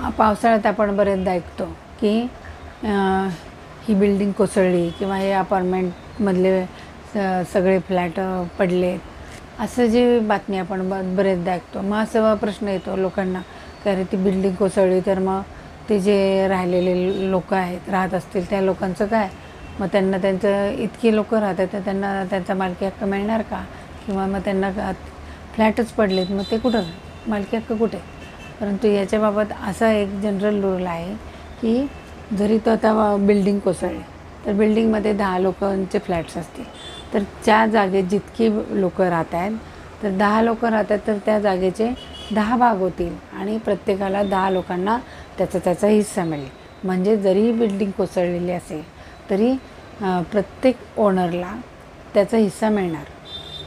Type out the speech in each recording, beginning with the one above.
पावसाळ्यात आपण बरेचदा ऐकतो की ही बिल्डिंग कोसळली किंवा हे अपार्टमेंटमधले सगळे फ्लॅट पडले, असं जी बातमी आपण बरेचदा ऐकतो. मग असा प्रश्न येतो लोकांना की अरे ती बिल्डिंग कोसळली तर मग ते जे राहिलेले लोक आहेत राहत असतील त्या लोकांचं काय? मग त्यांना त्यांचं इतकी लोकं राहतात तर त्यांना त्यांचा मालकी हक्क मिळणार का? किंवा मग त्यांना फ्लॅटच पडलेत मग ते कुठं मालकी हक्क कुठे? परंतु याच्याबाबत असा एक जनरल रूल आहे की जरी तो आता बिल्डिंग कोसळली तर बिल्डिंगमध्ये 10 लोकांचे फ्लॅट्स असतील तर त्या जागेत जितकी लोकं राहत आहेत तर 10 लोकं राहतात तर त्या जागेचे 10 भाग होतील आणि प्रत्येकाला 10 लोकांना त्याचा हिस्सा मिळेल. म्हणजे जरी बिल्डिंग कोसळलेली असेल तरी प्रत्येक ओनरला त्याचा हिस्सा मिळणार.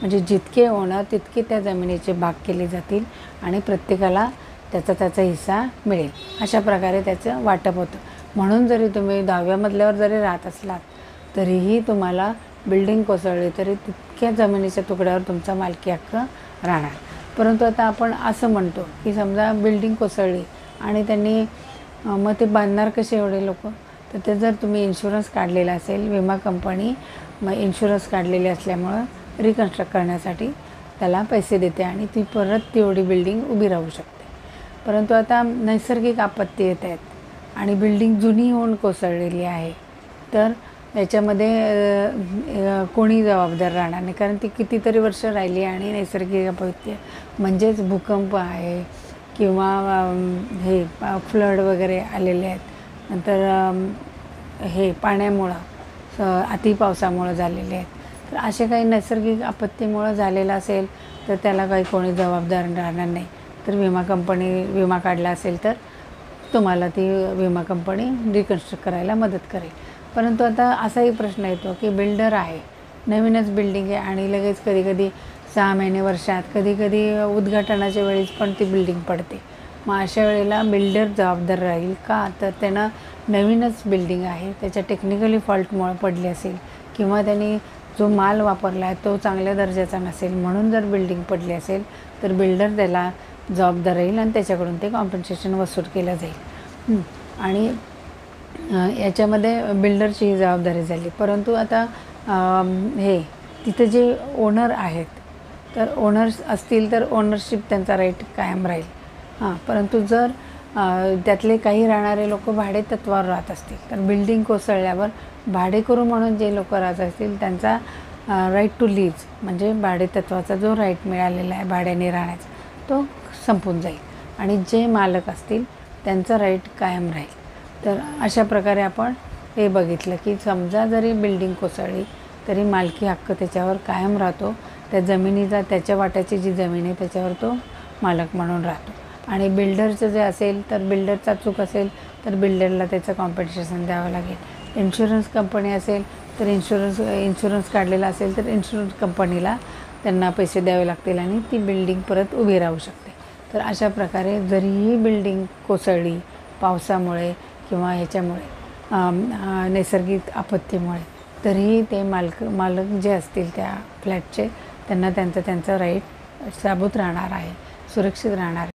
म्हणजे जितके ओनर तितके त्या जमिनीचे भाग केले जातील आणि प्रत्येकाला त्याचा हिस्सा मिळेल. अशा प्रकारे त्याचं वाटप होतं. म्हणून जरी तुम्ही 10व्या मजल्यावर जरी राहत असलात तरीही तुम्हाला बिल्डिंग कोसळली तरी तितक्या जमिनीच्या तुकड्यावर तुमचा मालकी हक्क राहणार. परंतु आता आपण असं म्हणतो की समजा बिल्डिंग कोसळली आणि त्यांनी मग ते बांधणार कसे एवढे लोक? तर ते जर तुम्ही इन्शुरन्स काढलेला असेल, विमा कंपनी मग इन्शुरन्स काढलेले असल्यामुळं रिकन्स्ट्रक्ट करण्यासाठी त्याला पैसे देते आणि ती परत तेवढी बिल्डिंग उभी राहू शकते. परंतु आता नैसर्गिक आपत्ती येत आहेत आणि बिल्डिंग जुनी होऊन कोसळलेली आहे तर याच्यामध्ये कोणी जबाबदार राहणार नाही, कारण ती कितीतरी वर्ष राहिली आणि नैसर्गिक आपत्ती म्हणजेच भूकंप आहे किंवा हे फ्लड वगैरे आलेले आहेत, नंतर हे पाण्यामुळं अति पावसामुळं झालेले आहेत. तर असे काही नैसर्गिक आपत्तीमुळं झालेलं असेल तर त्याला काही कोणी जबाबदार राहणार नाही. तर विमा काढला असेल तर तुम्हाला ती विमा कंपनी रिकन्स्ट्रक्ट करायला मदत करेल. परंतु आता असाही प्रश्न येतो की बिल्डर आहे, नवीनच बिल्डिंग आहे आणि लगेच कधी 6 महिने वर्षात कधी उद्घाटनाच्या वेळेस पण ती बिल्डिंग पडते. मग अशा वेळेला बिल्डर जबाबदार राहील का? तर त्यांना नवीनच बिल्डिंग आहे, त्याच्या टेक्निकली फॉल्टमुळे पडली असेल किंवा त्यांनी जो माल वापरला आहे तो चांगल्या दर्जाचा नसेल म्हणून जर बिल्डिंग पडली असेल तर बिल्डर त्याला जबाबदार राहील आणि त्याच्याकडून ते कॉम्पन्सेशन वसूल केलं जाईल. आणि याच्यामध्ये बिल्डरची जबाबदारी झाली. परंतु आता हे तिथं जे ओनर आहेत तर ओनर्स असतील तर ओनरशिप त्यांचा राईट कायम राहील. परंतु जर त्यातले काही राहणारे लोक भाडे तत्त्वावर राहत असतील तर बिल्डिंग कोसळल्यावर भाडेकरू म्हणून जे लोक राहत असतील त्यांचा राईट टू लीज म्हणजे भाडे तत्त्वाचा जो राईट मिळालेला आहे भाड्याने राहण्याचा तो संपून जाईल आणि जे मालक असतील त्यांचा राईट कायम राहील. तर अशा प्रकारे आपण हे बघितलं की समजा जरी बिल्डिंग कोसळली तरी मालकी हक्क त्याच्यावर कायम राहतो. त्या जमिनीचा त्याच्या वाट्याची जी जमीन आहे त्याच्यावर तो मालक म्हणून राहतो. आणि बिल्डरचं जे असेल तर बिल्डरचा चूक असेल तर बिल्डरला त्याचं कॉम्पन्सेशन द्यावं लागेल. इन्शुरन्स कंपनी असेल तर इन्शुरन्स काढलेला असेल तर इन्शुरन्स कंपनीला त्यांना पैसे द्यावे लागतील आणि ती बिल्डिंग परत उभी राहू शकते. तर अशा प्रकारे जरीही बिल्डिंग कोसळली पावसामुळे किंवा ह्याच्यामुळे नैसर्गिक आपत्तीमुळे तरीही ते मालक जे असतील त्या फ्लॅटचे त्यांना त्यांचा राईट साबूत राहणार आहे, सुरक्षित राहणार.